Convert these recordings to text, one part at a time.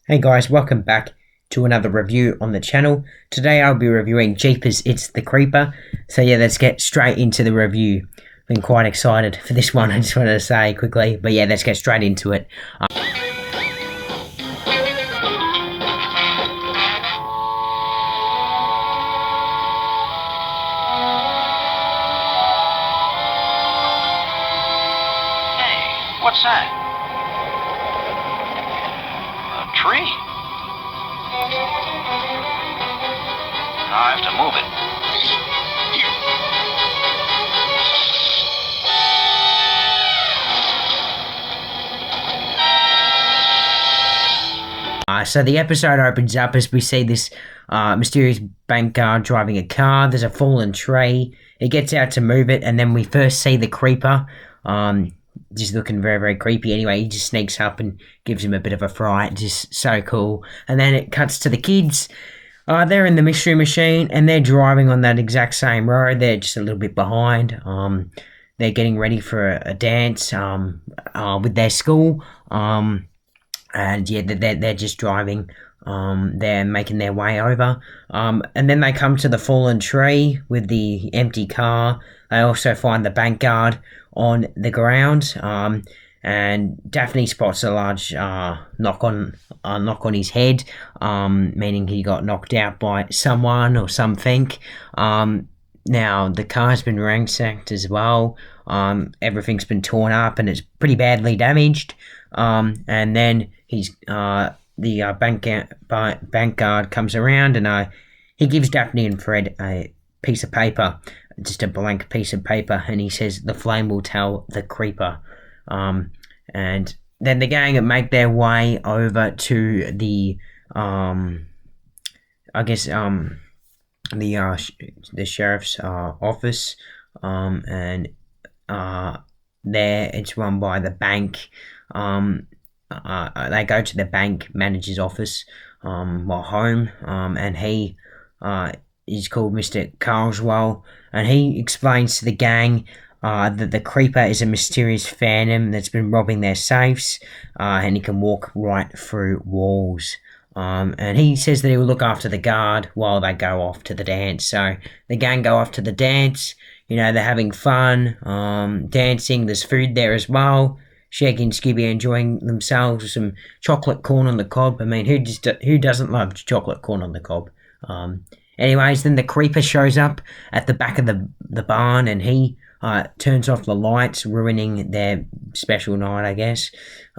Hey guys, welcome back to another review on the channel. Today I'll be reviewing Jeepers It's the Creeper. So yeah, let's get straight into the review. Been quite excited for this one, I just wanted to say quickly. But yeah, let's get straight into it. Hey, what's that? Tree? I have to move it. So the episode opens up as we see this mysterious bank guard driving a car. There's a fallen tree. He gets out to move it, and then we first see the creeper. Just looking very, very creepy. Anyway, he just sneaks up and gives him a bit of a fright. Just so cool. And then it cuts to the kids. They're in the mystery machine and they're driving on that exact same road. They're just a little bit behind. They're getting ready for a dance with their school. And yeah, they're just driving. They're making their way over. And then they come to the fallen tree with the empty car. They also find the bank guard on the ground, and Daphne spots a large knock on his head, meaning he got knocked out by someone or something. Now the car's been ransacked as well. Everything's been torn up and it's pretty badly damaged. And then the bank guard comes around and he gives Daphne and Fred a piece of paper, just a blank piece of paper, and he says the flame will tell the creeper. And then the gang make their way over to the the sheriff's office, and there it's run by the bank. They go to the bank manager's office or home, and he he's called Mr. Carswell, and he explains to the gang that the creeper is a mysterious phantom that's been robbing their safes, and he can walk right through walls. And he says that he will look after the guard while they go off to the dance. So the gang go off to the dance. You know, they're having fun, dancing. There's food there as well. Shaggy and Scooby are enjoying themselves with some chocolate corn on the cob. I mean, who doesn't love chocolate corn on the cob? Anyways, then the creeper shows up at the back of the barn, and he turns off the lights, ruining their special night, I guess.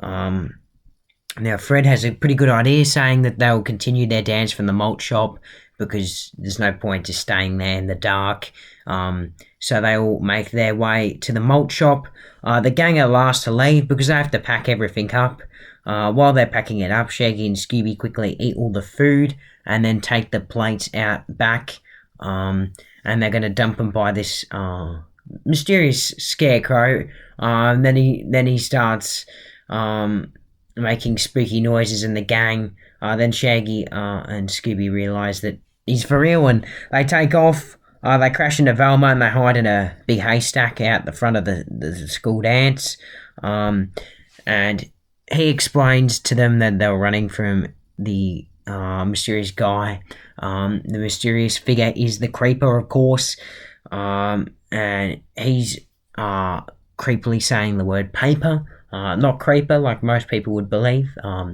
Now, Fred has a pretty good idea, saying that they'll continue their dance from the malt shop because there's no point to staying there in the dark. So they all make their way to the malt shop. The gang are last to leave because they have to pack everything up. While they're packing it up, Shaggy and Scooby quickly eat all the food and then take the plates out back. And they're going to dump them by this mysterious scarecrow. Then he starts making spooky noises in the gang. Then Shaggy and Scooby realise that he's for real, and they take off. They crash into Velma and they hide in a big haystack out the front of the school dance. And he explains to them that they were running from the mysterious guy. The mysterious figure is the creeper, of course. And he's creepily saying the word paper. Not creeper like most people would believe.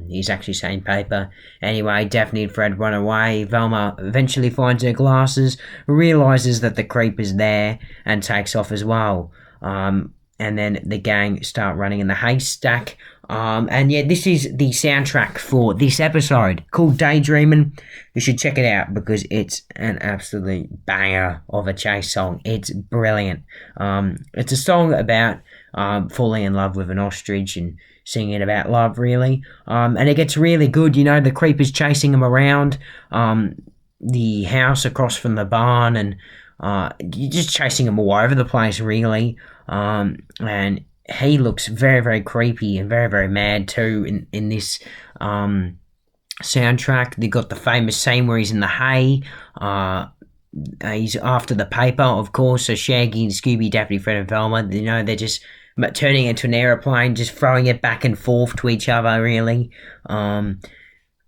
He's actually saying paper. Anyway, Daphne and Fred run away. Velma eventually finds her glasses, realises that the creeper's there, and takes off as well. And then the gang start running in the haystack. And yeah, this is the soundtrack for this episode, called Daydreamin'. You should check it out because it's an absolute banger of a chase song. It's brilliant. It's a song about falling in love with an ostrich and singing about love, really. And it gets really good. You know, the creeper's chasing him around the house across from the barn, and you're just chasing him all over the place, really. And he looks very, very creepy and very, very mad too in this soundtrack. They got the famous scene where he's in the hay. He's after the paper, of course. So Shaggy and Scooby, Daphne, Fred and Velma, you know, they're just turning into an aeroplane, just throwing it back and forth to each other, really.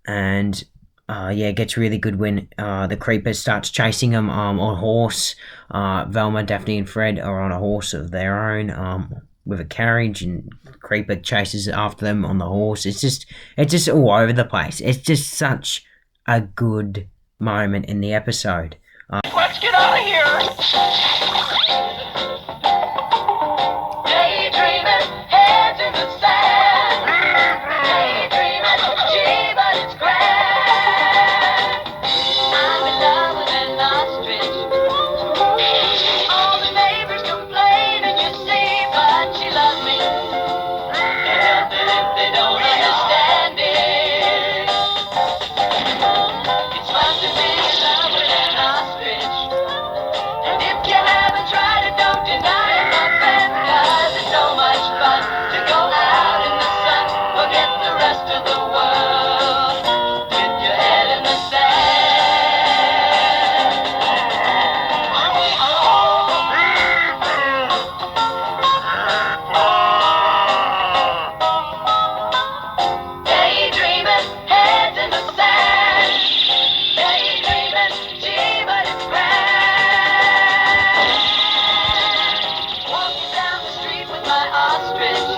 and yeah, it gets really good when the creeper starts chasing them on horse. Velma, Daphne, and Fred are on a horse of their own with a carriage, and creeper chases after them on the horse. It's just all over the place. It's just such a good moment in the episode. Let's get out of here! Daydreaming, heads in the sand. Daydreaming, gee, but it's grand. I'm in love with an ostrich. All the neighbors complain, and you see, but she loves me. Can't help it if they don't understand it. It's fun to be in love with an ostrich. And if you haven't tried it, don't deny it, my friend, 'cause it's so much fun to go out in the sun, forget the rest of the world, with your head in the sand. Daydreaming, heads in the sand. Daydreaming, gee, but it's grand. Walking down the street with my ostrich.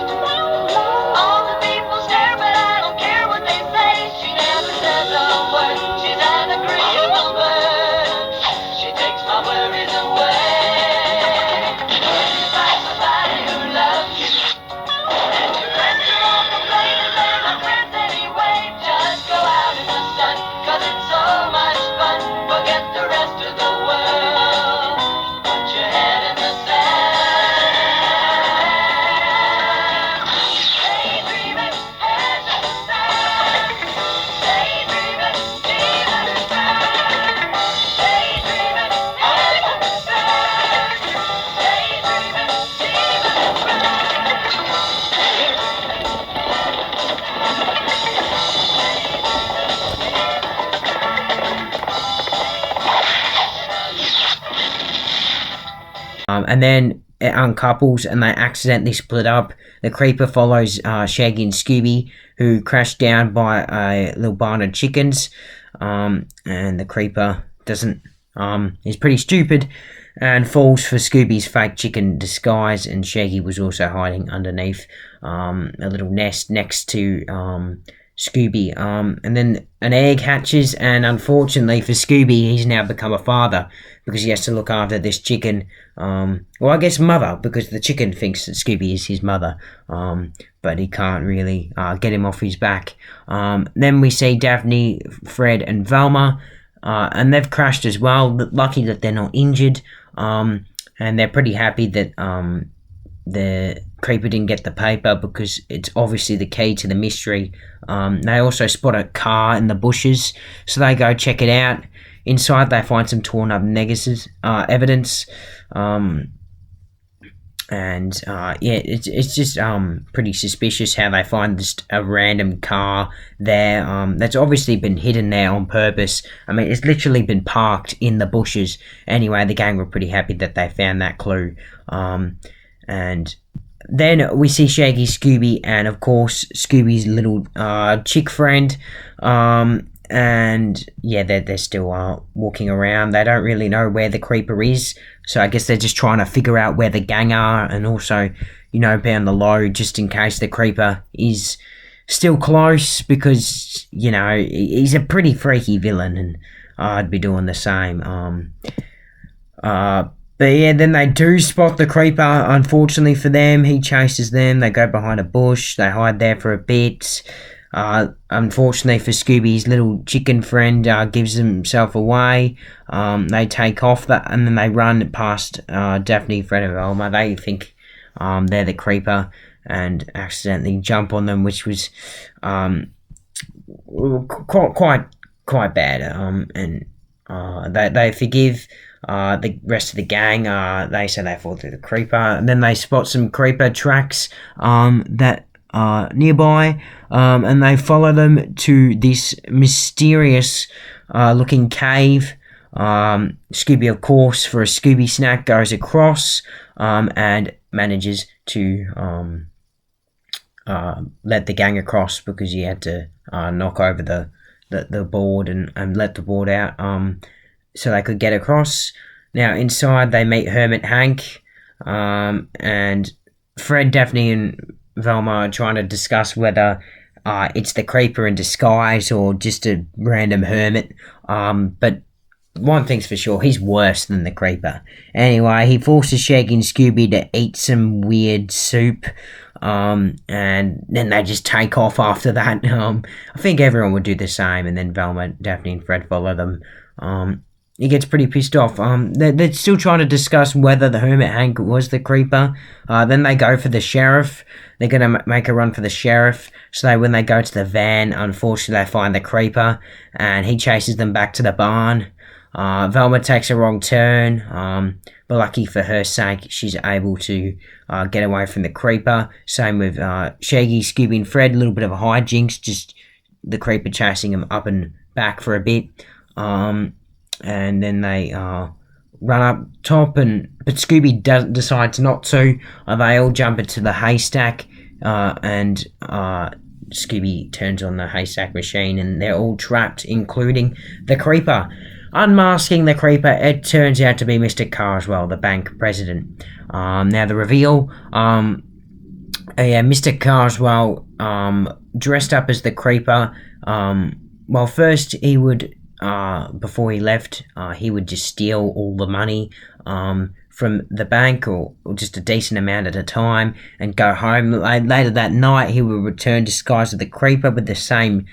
All the people stare, but I don't care what they say. She never says a word. She's an agreeable bird. She takes my worries away. When you find somebody who loves you, and your friends are all complaining, they're not friends anyway. Just go out in the sun, 'cause it's so much fun. Forget the rest of the world. Put your head in the sand. Daydreaming, heads in the sand. Daydreaming, gee, but it's grand. Daydreaming, heads in the sand. Daydreaming, gee, but it's And then it uncouples and they accidentally split up. The creeper follows Shaggy and Scooby, who crash down by a little barn of chickens. And the creeper doesn't is pretty stupid and falls for Scooby's fake chicken disguise. And Shaggy was also hiding underneath a little nest next to Scooby. And then an egg hatches, and unfortunately for Scooby, he's now become a father because he has to look after this chicken. Well, I guess mother, because the chicken thinks that Scooby is his mother, but he can't really get him off his back. Then we see Daphne, Fred, and Velma, and they've crashed as well. Lucky that they're not injured, and they're pretty happy that the creeper didn't get the paper because it's obviously the key to the mystery. They also spot a car in the bushes, so they go check it out. Inside, they find some torn up evidence, and yeah, it's just pretty suspicious how they find just a random car there. That's obviously been hidden there on purpose. I mean, it's literally been parked in the bushes. Anyway, the gang were pretty happy that they found that clue. And then we see Shaggy, Scooby, and of course Scooby's little chick friend. And yeah, they're still walking around. They don't really know where the creeper is, so I guess they're just trying to figure out where the gang are, and also, be on the low just in case the creeper is still close, because he's a pretty freaky villain, and I'd be doing the same. But yeah, then they do spot the creeper. Unfortunately for them, he chases them. They go behind a bush. They hide there for a bit. Unfortunately for Scooby's little chicken friend, gives himself away. They take off and then they run past Daphne, Fred, and Velma. They think they're the creeper and accidentally jump on them, which was quite bad. And they forgive the rest of the gang. They say they fall through the creeper, and then they spot some creeper tracks that nearby, and they follow them to this mysterious looking cave. Scooby, of course, for a Scooby snack, goes across and manages to let the gang across because he had to knock over the the board and let the board out so they could get across. Now inside they meet Hermit Hank, and Fred, Daphne, and Velma are trying to discuss whether it's the creeper in disguise or just a random hermit. But one thing's for sure, he's worse than the creeper. Anyway, he forces Shaggy and Scooby to eat some weird soup, and then they just take off after that. I think everyone would do the same, and then Velma, Daphne, and Fred follow them. He gets pretty pissed off. They're still trying to discuss whether the Hermit Hank was the creeper. Then they go for the sheriff. They're going to make a run for the sheriff. So when they go to the van, unfortunately, they find the creeper, and he chases them back to the barn. Velma takes a wrong turn, but lucky for her sake, she's able to get away from the creeper. Same with Shaggy, Scooby, and Fred. A little bit of a hijinks, just the creeper chasing them up and back for a bit. And then they run up top, but Scooby decides not to. They all jump into the haystack, and Scooby turns on the haystack machine, and they're all trapped, including the creeper. Unmasking the creeper, it turns out to be Mr. Carswell, the bank president. Now the reveal, Mr. Carswell, dressed up as the creeper. Well, first he would, before he left, he would just steal all the money from the bank, or just a decent amount at a time, and go home. Later that night, he would return disguised as the creeper with the same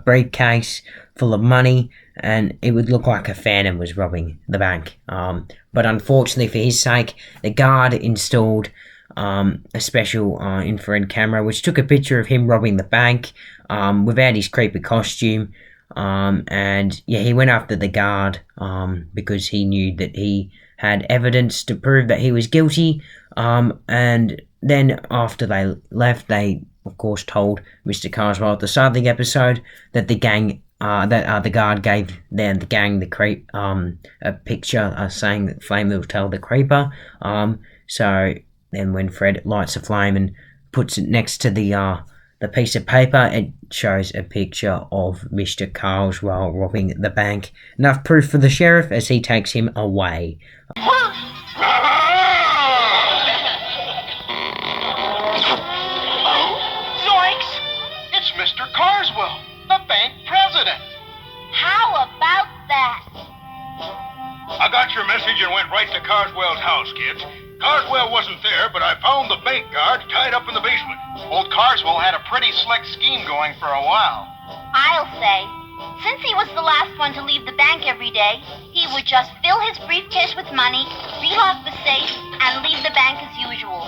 briefcase full of money, and it would look like a phantom was robbing the bank. But unfortunately for his sake, the guard installed a special infrared camera which took a picture of him robbing the bank without his creeper costume. And yeah, he went after the guard because he knew that he had evidence to prove that he was guilty. And then after they left, they of course told Mr. Carswell at the start of the episode that the gang, the guard gave the gang a picture saying that flame will tell the creeper. So then when Fred lights a flame and puts it next to the piece of paper, it shows a picture of Mr. Carswell robbing the bank. Enough proof for the sheriff as he takes him away. Zoinks! It's Mr. Carswell, the bank president. How about that? I got your message and went right to Carswell's house, kids. Carswell wasn't there, but I found the bank guard tied up in the basement. Old Carswell had a pretty slick scheme going for a while. I'll say, since he was the last one to leave the bank every day, he would just fill his briefcase with money, relock the safe, and leave the bank as usual.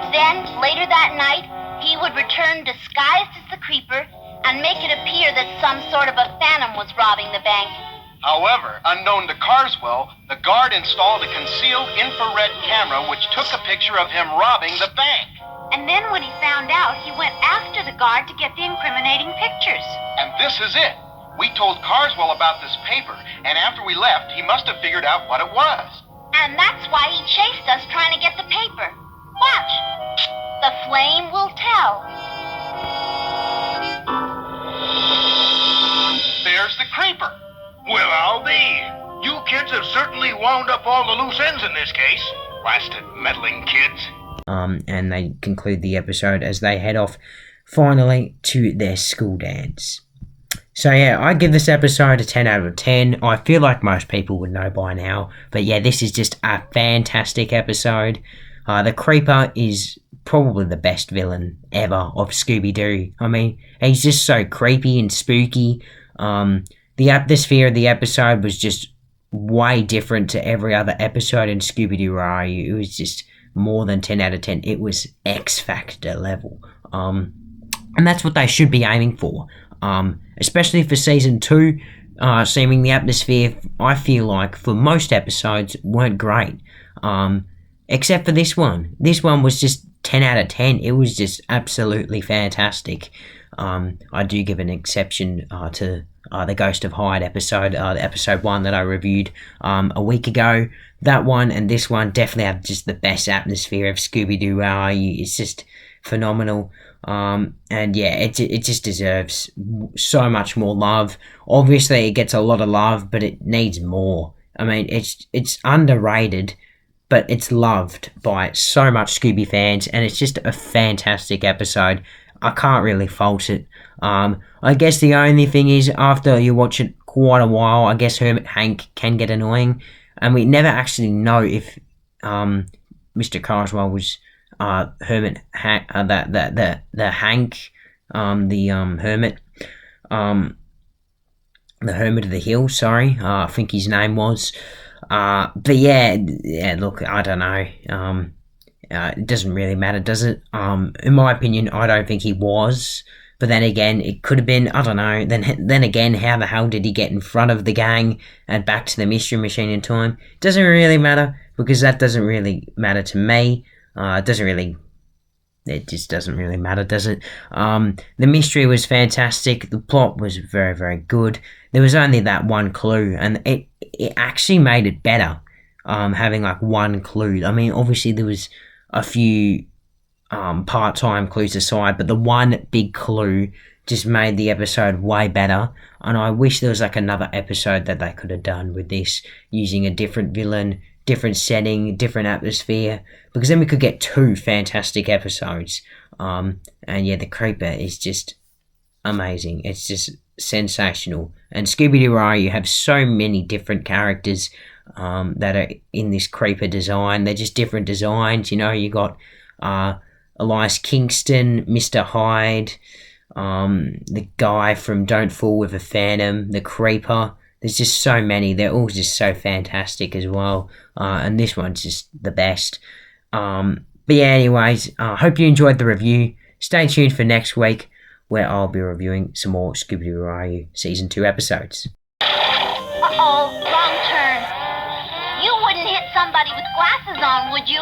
Then, later that night, he would return disguised as the creeper and make it appear that some sort of a phantom was robbing the bank. However, unknown to Carswell, the guard installed a concealed infrared camera which took a picture of him robbing the bank. And then when he found out, he went after the guard to get the incriminating pictures. And this is it. We told Carswell about this paper, and after we left, he must have figured out what it was. And that's why he chased us trying to get the paper. Watch. The flame will tell. There's the creeper. Well, I'll be. You kids have certainly wound up all the loose ends in this case. Blasted meddling kids. And they conclude the episode as they head off finally to their school dance. So yeah, I give this episode a 10 out of 10. I feel like most people would know by now, but yeah, this is just a fantastic episode. The Creeper is probably the best villain ever of Scooby-Doo. I mean, he's just so creepy and spooky. The atmosphere of the episode was just way different to every other episode in Scooby-Doo Where Are You? It was just more than 10 out of 10. It was X Factor level. And that's what they should be aiming for. Especially for season 2, seeming the atmosphere, I feel like, for most episodes, weren't great. Except for this one. This one was just 10 out of 10. It was just absolutely fantastic. I do give an exception to the Ghost of Hyde episode, episode 1 that I reviewed a week ago. That one and this one definitely have just the best atmosphere of Scooby-Doo Where Are You? It's just phenomenal. And yeah, it just deserves so much more love. Obviously, it gets a lot of love, but it needs more. I mean, it's underrated, but it's loved by so much Scooby fans, and it's just a fantastic episode. I can't really fault it. I guess the only thing is, after you watch it quite a while, I guess Hermit Hank can get annoying, and we never actually know if Mr. Carswell was Hermit Hank, the Hank, Hermit, um, the Hermit of the Hill. Sorry, I think his name was. But yeah, Look, I don't know. It doesn't really matter, does it? In my opinion, I don't think he was. But then again, it could have been. I don't know. Then again, how the hell did he get in front of the gang and back to the mystery machine in time? Doesn't really matter, because that doesn't really matter to me. It just doesn't really matter, does it? The mystery was fantastic. The plot was very, very good. There was only that one clue, and it actually made it better. Having like one clue. I mean, obviously there was a few part-time clues aside, but the one big clue just made the episode way better. And I wish there was like another episode that they could have done with this, using a different villain, different setting, different atmosphere, because then we could get 2 fantastic episodes. And yeah, the Creeper is just amazing. It's just sensational. And Scooby-Doo, you have so many different characters that are in this Creeper design. They're just different designs. You got Elias Kingston, Mr. Hyde, the guy from Don't Fool with a Phantom, the Creeper. There's just so many. They're all just so fantastic as well. And this one's just the best. But yeah, anyways, hope you enjoyed the review. Stay tuned for next week, where I'll be reviewing some more Scooby-Doo Season 2 episodes. Uh-oh, wrong turn. You wouldn't hit somebody with glasses on, would you?